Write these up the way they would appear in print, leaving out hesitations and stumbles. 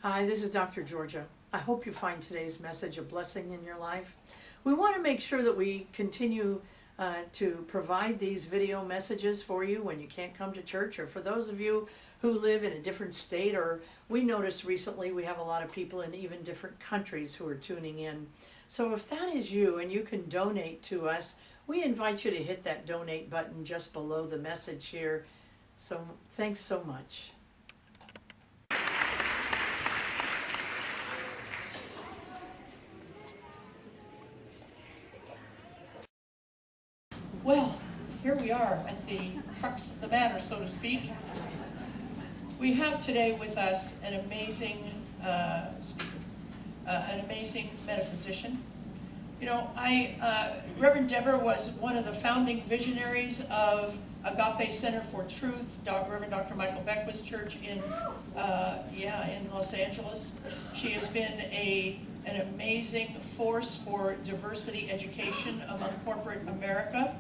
Hi, this is Dr. Georgia. I hope you find today's message a blessing in your life. We want to make sure that we continue to provide these video messages for you when you can't come to church, or for those of you who live in a different state, or we noticed recently we have a lot of people in even different countries who are tuning in. So if that is you and you can donate to us, we invite you to hit that donate button just below the message here. So thanks so much. Well, here we are at the crux of the matter, so to speak. We have today with us an amazing speaker, an amazing metaphysician. You know, Reverend Deborah was one of the founding visionaries of Agape Center for Truth, Reverend Dr. Michael Beckwith's church in Los Angeles. She has been an amazing force for diversity education among corporate America.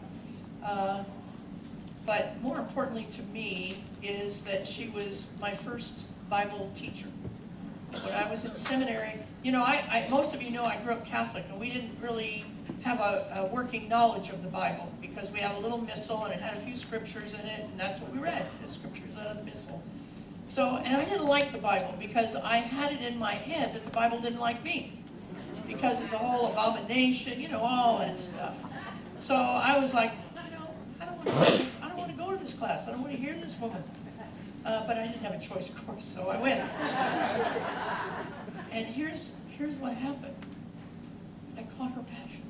But more importantly to me is that she was my first Bible teacher. When I was in seminary, you know, most of you know I grew up Catholic, and we didn't really have a working knowledge of the Bible, because we had a little missal and it had a few scriptures in it, and that's what we read, the scriptures out of the missal. So, and I didn't like the Bible because I had it in my head that the Bible didn't like me because of the whole abomination, you know, all that stuff. So I was like, I don't want to go to this class. I don't want to hear this woman. But I didn't have a choice, of course, so I went. And here's what happened. I caught her passion.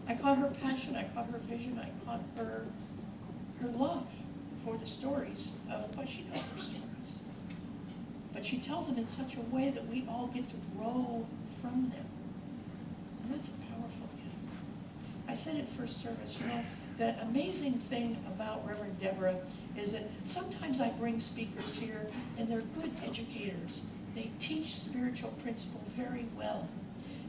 I caught her passion. I caught her vision. I caught her love for the stories of what she knows her stories. But she tells them in such a way that we all get to grow from them. And that's a powerful gift. I said at first service, you know, the amazing thing about Reverend Deborah is that sometimes I bring speakers here and they're good educators. They teach spiritual principle very well.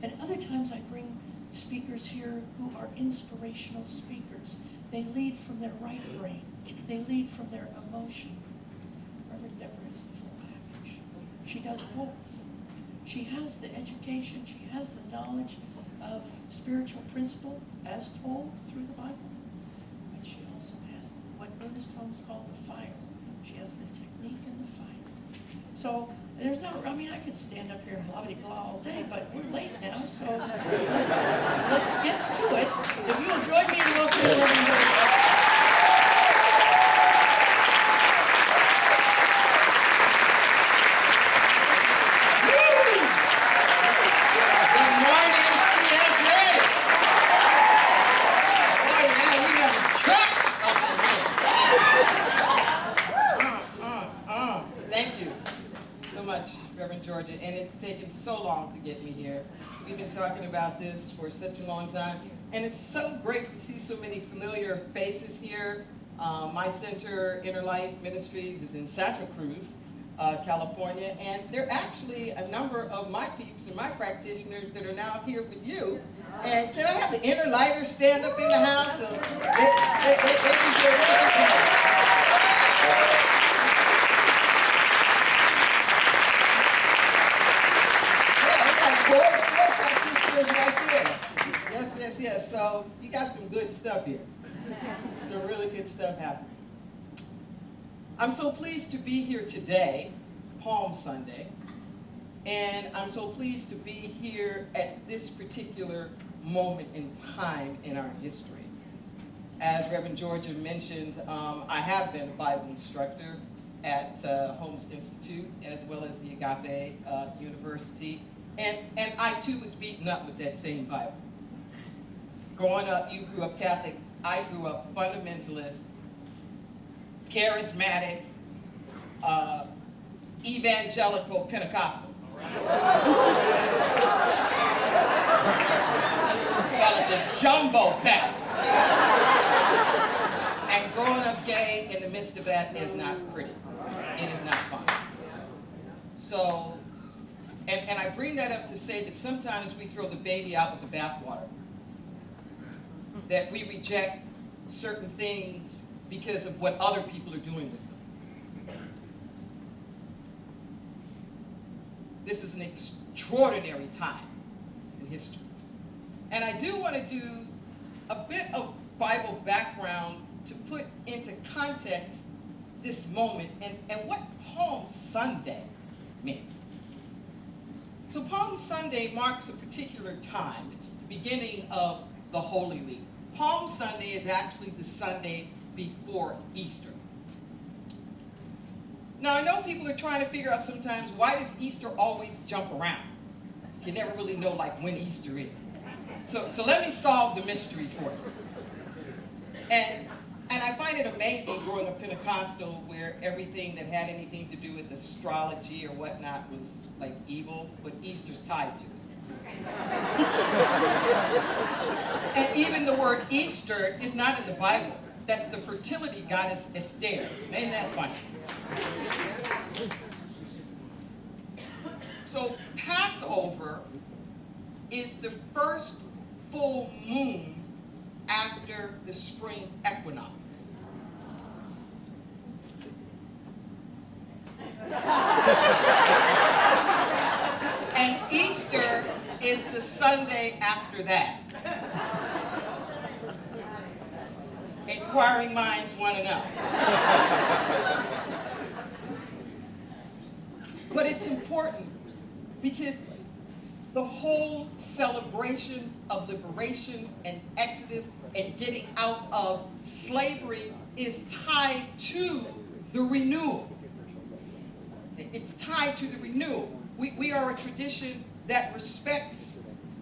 And other times I bring speakers here who are inspirational speakers. They lead from their right brain. They lead from their emotion. Reverend Deborah is the full package. She does both. She has the education, she has the knowledge of spiritual principle as told through the Bible. But she also has what Ernest Holmes called the fire. She has the technique and the fire. So there's no, I mean, I could stand up here and blah-blah-blah all day, but we're late now, so let's get to it. If you'll join me in welcoming Reverend Deborah. Georgia, and it's taken so long to get me here. We've been talking about this for such a long time, and it's so great to see so many familiar faces here. My center, Inner Life Ministries, is in Santa Cruz, California, and there are actually a number of my peeps and my practitioners that are now here with you. And can I have the Inner Lighters stand up in the house? So they can get ready. Right there. Yes. So you got some good stuff here. Some really good stuff happening. I'm so pleased to be here today, Palm Sunday, and I'm so pleased to be here at this particular moment in time in our history. As Reverend Georgia mentioned, I have been a Bible instructor at Holmes Institute, as well as the Agape University. And I too was beaten up with that same Bible. Growing up, you grew up Catholic, I grew up fundamentalist, charismatic, evangelical, Pentecostal. Call it the jumbo pack. And growing up gay in the midst of that is not pretty. It is not fun. So, and I bring that up to say that sometimes we throw the baby out with the bathwater. That we reject certain things because of what other people are doing with them. This is an extraordinary time in history. And I do want to do a bit of Bible background to put into context this moment and what Palm Sunday means. So Palm Sunday marks a particular time. It's the beginning of the Holy Week. Palm Sunday is actually the Sunday before Easter. Now, I know people are trying to figure out sometimes, why does Easter always jump around? You never really know like when Easter is. So let me solve the mystery for you. And I find it amazing growing up Pentecostal, where everything that had anything to do with astrology or whatnot was like evil, but Easter's tied to it. And even the word Easter is not in the Bible. That's the fertility goddess Esther. Ain't that funny? So Passover is the first full moon after the spring equinox. And Easter is the Sunday after that. Inquiring minds want to know. But it's important because the whole celebration of liberation and Exodus and getting out of slavery is tied to the renewal. It's tied to the renewal. We are a tradition that respects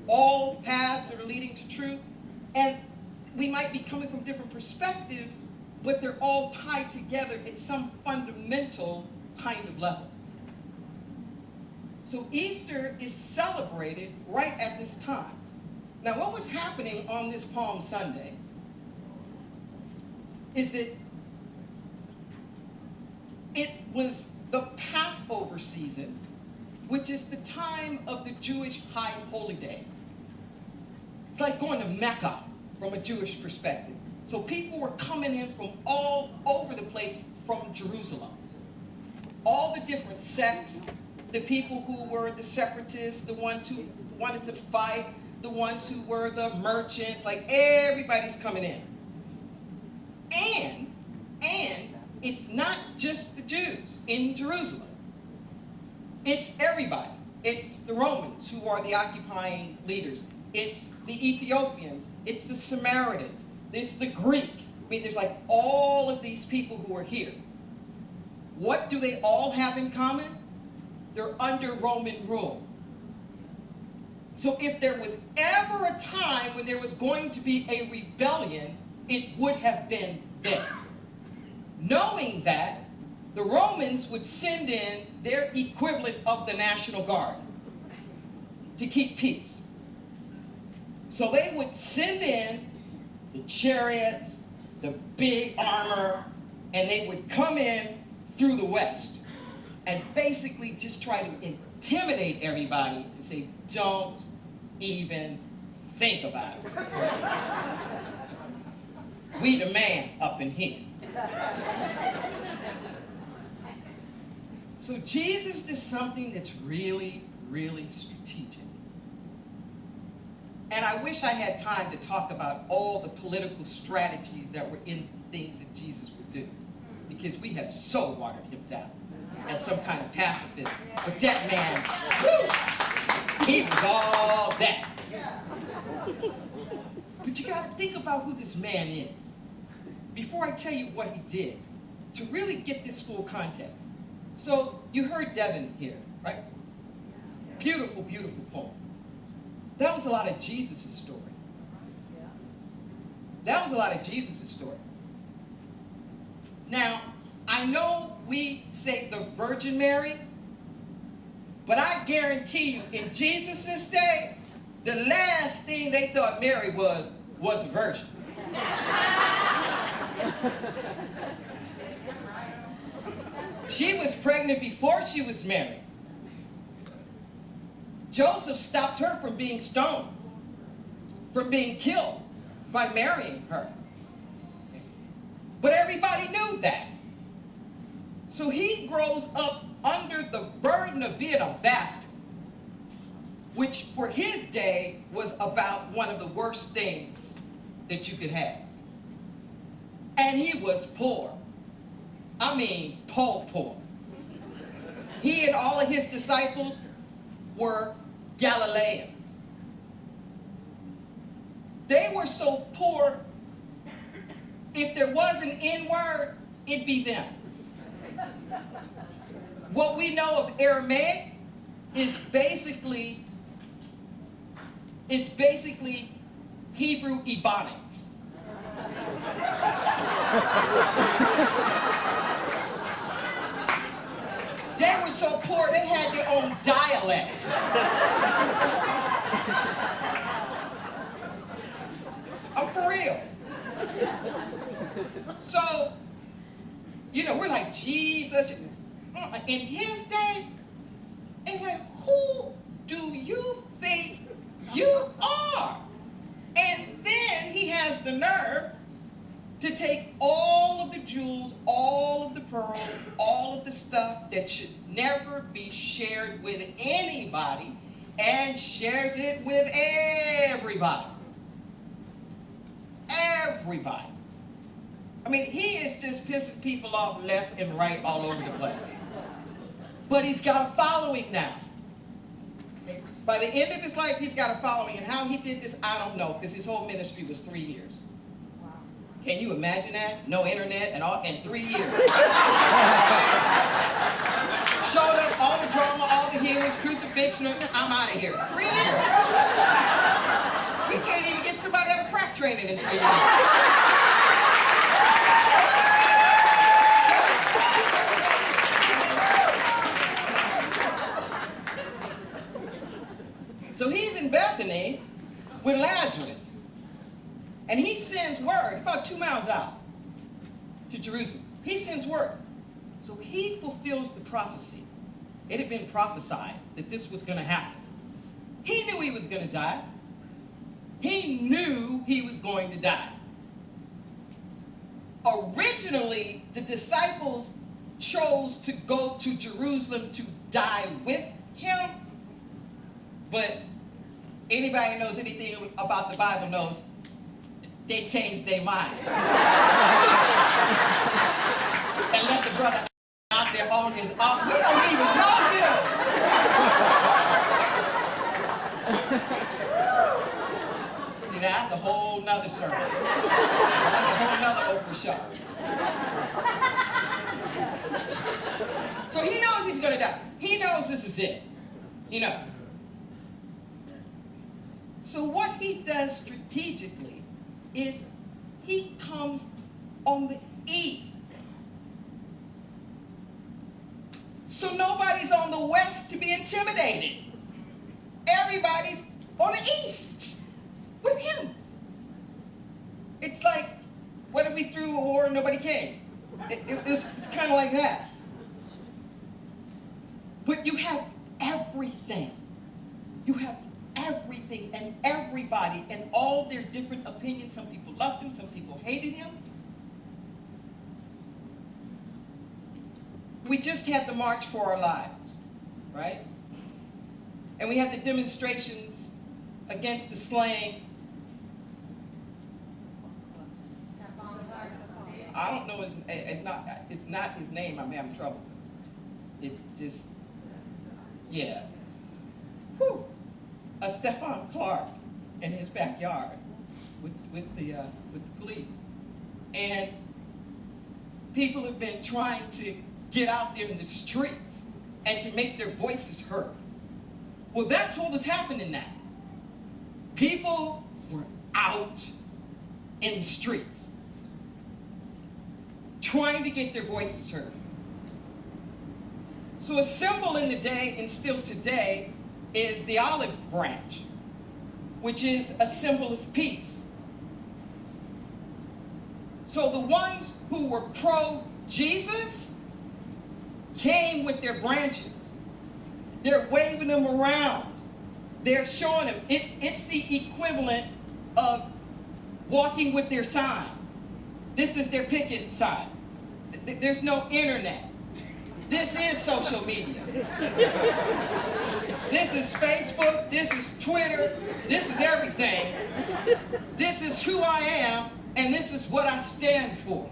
all paths that are leading to truth, and we might be coming from different perspectives, but they're all tied together at some fundamental kind of level. So Easter is celebrated right at this time. Now, what was happening on this Palm Sunday is that it was the Passover season, which is the time of the Jewish high holy days. It's like going to Mecca from a Jewish perspective. So people were coming in from all over the place from Jerusalem. All the different sects, the people who were the separatists, the ones who wanted to fight, the ones who were the merchants, like everybody's coming in. And it's not just the Jews in Jerusalem. It's everybody. It's the Romans who are the occupying leaders. It's the Ethiopians. It's the Samaritans. It's the Greeks. I mean, there's like all of these people who are here. What do they all have in common? They're under Roman rule. So if there was ever a time when there was going to be a rebellion, it would have been then. Knowing that, the Romans would send in their equivalent of the National Guard to keep peace. So they would send in the chariots, the big armor, and they would come in through the west and basically just try to intimidate everybody and say, don't even think about it. We the man up in here. So Jesus did something that's really, really strategic. And I wish I had time to talk about all the political strategies that were in things that Jesus would do, because we have so watered him down as some kind of pacifist. But that man, whew, he was all that. But you got to think about who this man is before I tell you what he did, to really get this full context. So you heard Devin here, right? Beautiful, beautiful poem. That was a lot of Jesus' story. That was a lot of Jesus' story. Now, I know we say the Virgin Mary, but I guarantee you, in Jesus' day, the last thing they thought Mary was a virgin. She was pregnant before she was married. Joseph stopped her from being stoned, from being killed by marrying her. But everybody knew that. So he grows up under the burden of being a bastard. which for his day was about one of the worst things that you could have. And he was poor. I mean, poor. He and all of his disciples were Galileans. They were so poor, if there was an N-word, it'd be them. What we know of Aramaic is basically Hebrew Ebonics. They were so poor, they had their own dialect. I'm for real. So, you know, we're like, Jesus. In his day, it's like, who do you think you are? And then he has the nerve to take all of the jewels, all of the pearls, all of the stuff that should never be shared with anybody, and shares it with everybody. Everybody. I mean, he is just pissing people off left and right all over the place. But he's got a following now. By the end of his life, he's got a following. And how he did this, I don't know, because his whole ministry was 3 years. Wow. Can you imagine that? No internet and all in 3 years. Showed up, all the drama, all the healings, crucifixion, I'm out of here. 3 years. We can't even get somebody out of crack training in 3 years. So he's in Bethany with Lazarus. And he sends word, about 2 miles out to Jerusalem. He sends word. So he fulfills the prophecy. It had been prophesied that this was going to happen. He knew he was going to die. He knew he was going to die. Originally, the disciples chose to go to Jerusalem to die with him. But anybody who knows anything about the Bible knows they changed their mind. And let the brother out there on his own. We don't even know him. See, that's a whole nother sermon. That's a whole nother Oprah show. So he knows he's going to die. He knows this is it. He knows. So what he does strategically is he comes on the east. So nobody's on the west to be intimidated. Everybody's on the east with him. It's like, what if we threw a war and nobody came? It's kind of like that. But you have everything. You have everything and everybody and all their different opinions. Some people loved him, some people hated him. We just had the March for Our Lives, right? And we had the demonstrations against the slaying. I don't know, it's not his name I'm having trouble. It's just, yeah. Whew. Stephen Clark in his backyard with the police. And people have been trying to get out there in the streets and to make their voices heard. Well, that's what was happening now. People were out in the streets trying to get their voices heard. So a symbol in the day and still today is the olive branch, which is a symbol of peace. So the ones who were pro-Jesus came with their branches. They're waving them around. They're showing them. It's the equivalent of walking with their sign. This is their picket sign. There's no internet. This is social media. This is Facebook, this is Twitter, this is everything. This is who I am, and this is what I stand for.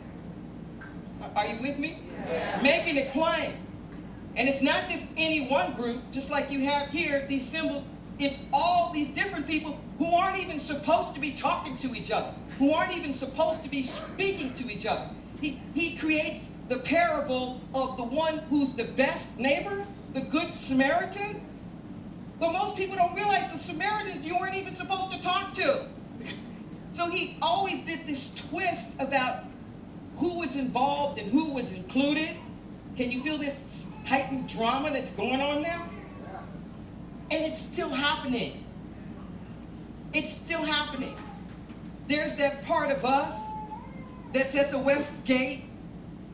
Are you with me? Yeah. Making it plain. And it's not just any one group, just like you have here, these symbols. It's all these different people who aren't even supposed to be talking to each other, who aren't even supposed to be speaking to each other. He creates the parable of the one who's the best neighbor, the good Samaritan. But most people don't realize the Samaritans you weren't even supposed to talk to. So he always did this twist about who was involved and who was included. Can you feel this heightened drama that's going on now? And it's still happening. It's still happening. There's that part of us that's at the West Gate,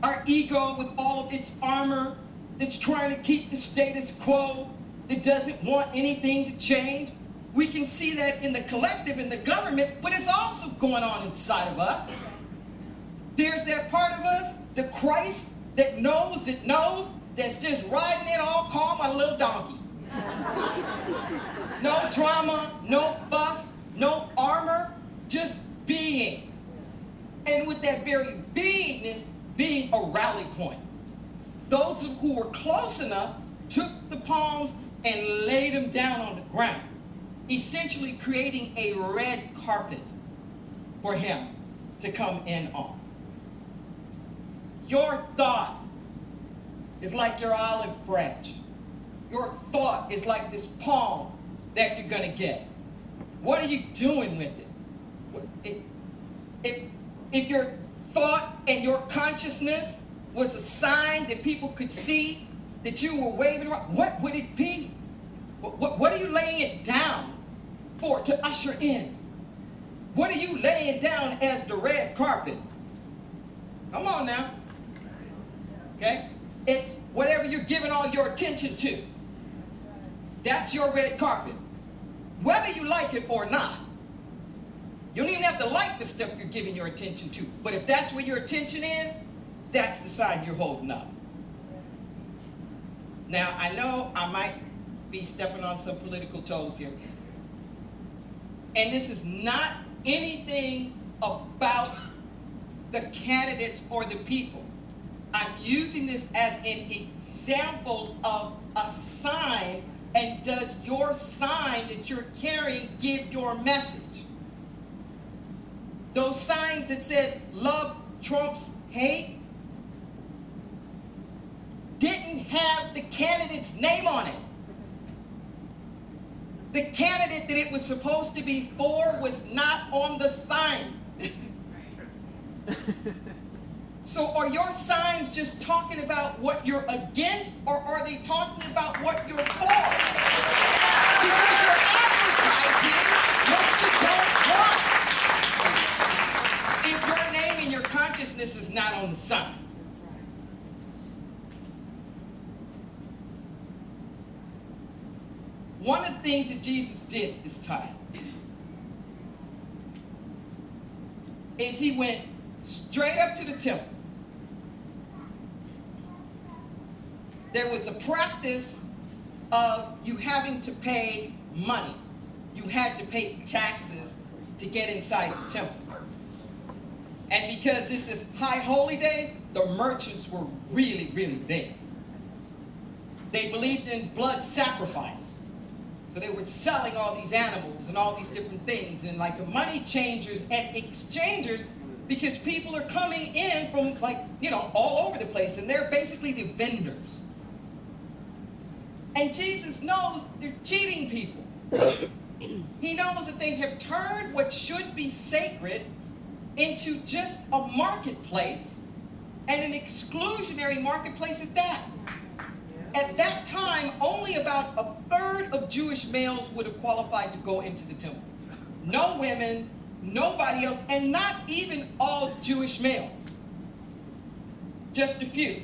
our ego with all of its armor, that's trying to keep the status quo, that doesn't want anything to change. We can see that in the collective, in the government, but it's also going on inside of us. There's that part of us, the Christ that knows, that's just riding it all calm on a little donkey. No drama, no fuss, no armor, just being. And with that very beingness being a rally point. Those who were close enough took the palms and laid them down on the ground, essentially creating a red carpet for him to come in on. Your thought is like your olive branch. Your thought is like this palm that you're going to get. What are you doing with it? If your thought and your consciousness was a sign that people could see that you were waving around, what would it be? What are you laying it down for to usher in? What are you laying down as the red carpet? Come on now. Okay? It's whatever you're giving all your attention to. That's your red carpet. Whether you like it or not. You don't even have to like the stuff you're giving your attention to. But if that's where your attention is, that's the sign you're holding up. Now, I know I might be stepping on some political toes here. And this is not anything about the candidates or the people. I'm using this as an example of a sign, and does your sign that you're carrying give your message? Those signs that said love trumps hate didn't have the candidate's name on it. The candidate that it was supposed to be for was not on the sign. So are your signs just talking about what you're against, or are they talking about what you're for? Because you're advertising what you don't want. If your name and your consciousness is not on the sign. One of the things that Jesus did this time is he went straight up to the temple. There was a practice of you having to pay money. You had to pay taxes to get inside the temple. And because this is High Holy Day, the merchants were really, really big. They believed in blood sacrifice. So they were selling all these animals and all these different things, and like the money changers and exchangers, because people are coming in from all over the place, and they're basically the vendors. And Jesus knows they're cheating people. He knows that they have turned what should be sacred into just a marketplace, and an exclusionary marketplace at that. At that time, only about a third of Jewish males would have qualified to go into the temple. No women, nobody else, and not even all Jewish males. Just a few.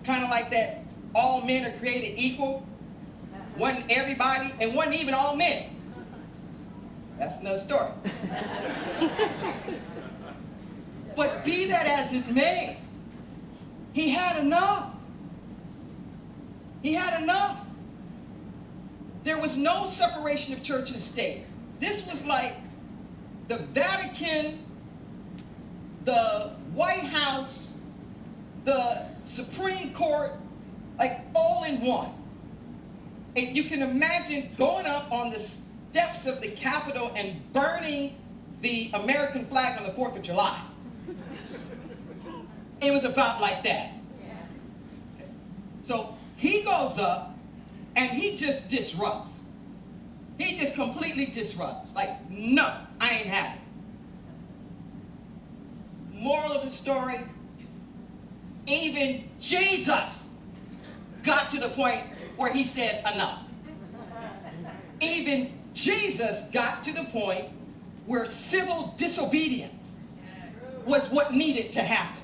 Kind of like that, all men are created equal. Wasn't everybody, and wasn't even all men. That's another story. But be that as it may, he had enough. He had enough. there was no separation of church and state. This was like the Vatican, the White House, the Supreme Court, like all in one. And you can imagine going up on the steps of the Capitol and burning the American flag on the 4th of July. It was about like that. So he goes up and he just disrupts. He just completely disrupts. Like, no, I ain't having it. Moral of the story, even Jesus got to the point where he said enough. Even Jesus got to the point where civil disobedience was what needed to happen.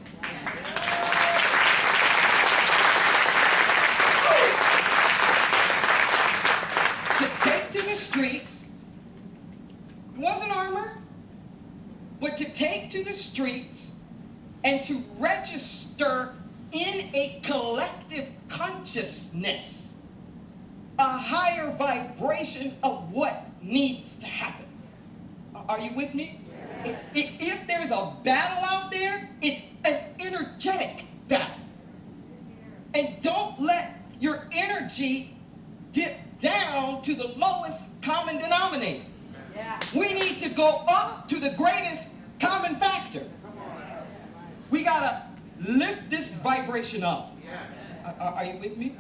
To take to the streets, it wasn't armor, but to take to the streets and to register in a collective consciousness a higher vibration of what needs to happen. Are you with me? If there's a battle out there, it's an energetic battle. And don't let your energy dip down to the lowest common denominator. We need to go up to the greatest common factor. We gotta lift this vibration up. Are you with me?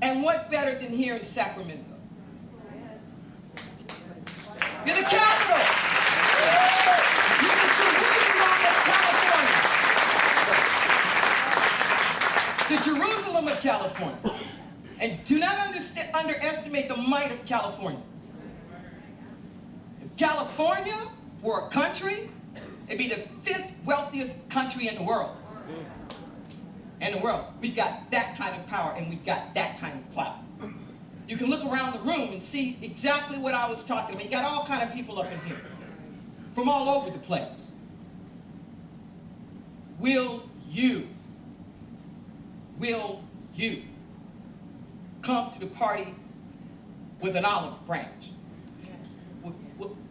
And what better than here in Sacramento? You're the capital. You're the Jerusalem of California. And do not underestimate the might of California. If California were a country, it'd be the 5th wealthiest country in the world. We've got that kind of power and we've got that kind of clout. You can look around the room and see exactly what I was talking about. You got all kind of people up in here from all over the place. Will you come to the party with an olive branch?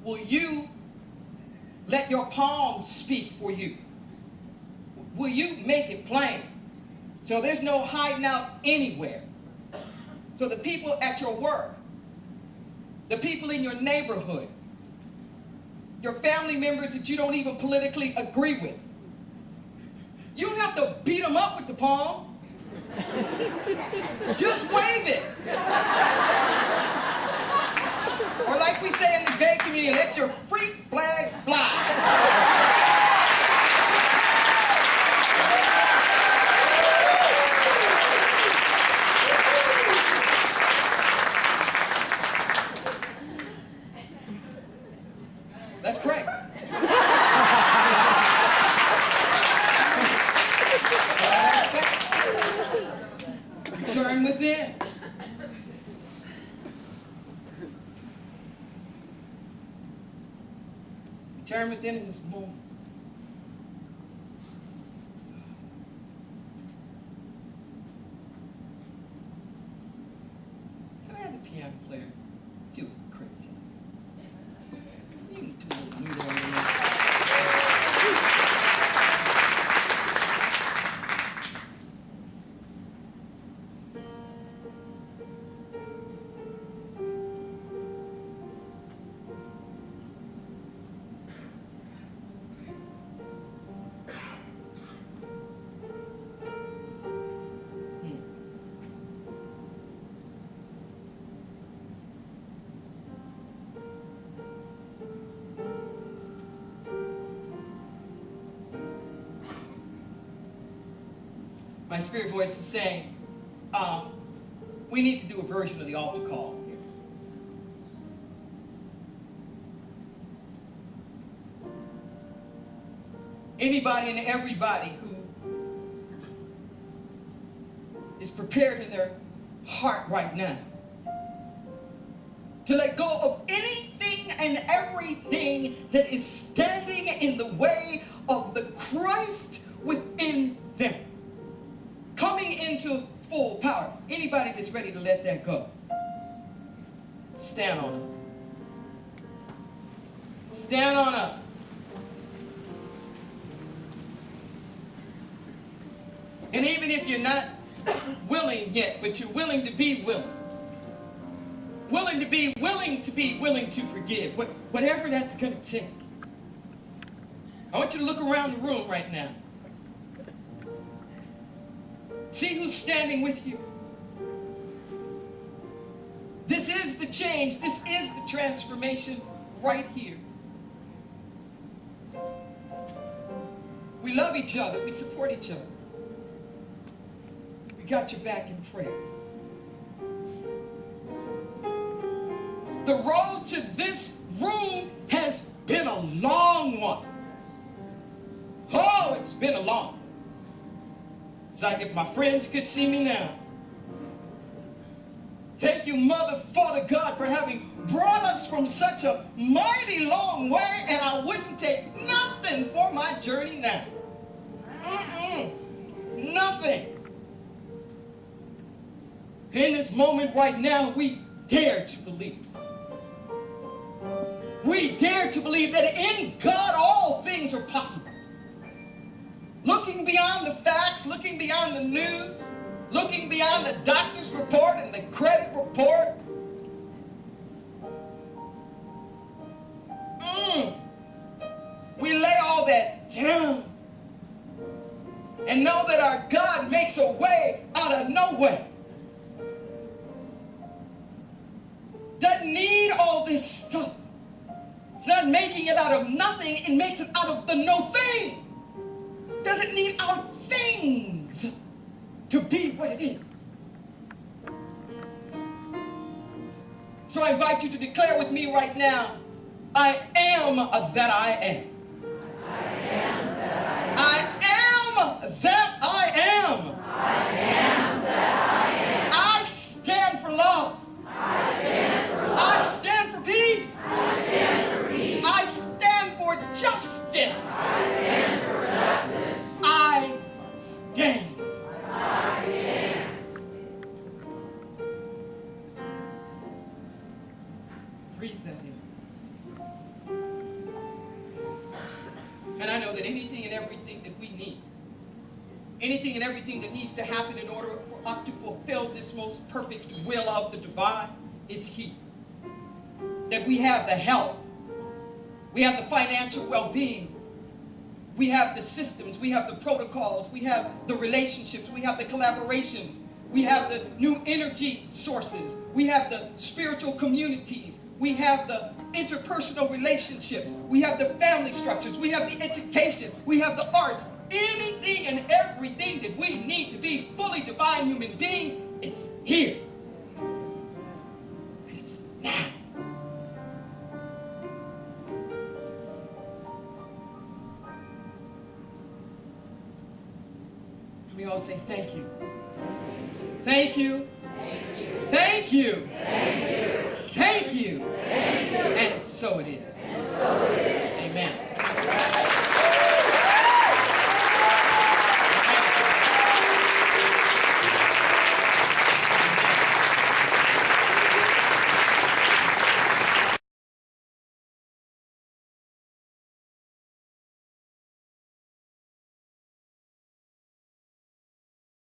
Will you let your palms speak for you? Will you make it plain so there's no hiding out anywhere? So the people at your work, the people in your neighborhood, your family members that you don't even politically agree with, you don't have to beat them up with the palm. Just wave it. Or like we say in the gay community, let your freak flag fly. Let's pray. Turn within. Turn within in this moment. Can I have the piano player do a great job? You can do a little noodle on there. My spirit voice is saying, we need to do a version of the altar call here. Anybody and everybody who is prepared in their heart right now to let go of anything and everything that is standing in the way of the Christ within them, coming into full power. Anybody that's ready to let that go, stand on it. Stand on up. And even if you're not willing yet, but you're willing to be willing. Willing to be willing to forgive. Whatever that's going to take. I want you to look around the room right now. See who's standing with you. This is the change. This is the transformation right here. We love each other. We support each other. We got your back in prayer. The road to this room has been a long one. Oh, it's been a long one. It's like if my friends could see me now. Thank you, Mother, Father God, for having brought us from such a mighty long way, and I wouldn't take nothing for my journey now. Nothing. In this moment right now, we dare to believe. We dare to believe that in God all things are possible. Looking beyond the facts, looking beyond the news, looking beyond the doctor's report and the credit report. We lay all that down and know that our God makes a way out of no way. Doesn't need all this stuff. It's not making it out of nothing, it makes it out of the no thing. Doesn't need our things to be what it is. So I invite you to declare with me right now, I am that I am. I am that I am. I am that I am. I am that I am. I stand for love. I stand for love. I stand for peace. I stand for peace. I stand for justice. I stand for justice. I stand. I stand. Breathe that in. And I know that anything and everything that we need, anything and everything that needs to happen in order for us to fulfill this most perfect will of the divine is here. That we have the health, we have the financial well-being, we have the systems, we have the protocols, we have the relationships, we have the collaboration, we have the new energy sources, we have the spiritual communities, we have the interpersonal relationships, we have the family structures, we have the education, we have the arts, anything and everything that we need to be fully divine human beings, it's here. It's now. We all say thank you. Thank you. Thank you. Thank you. Thank you. Thank you. And so it is.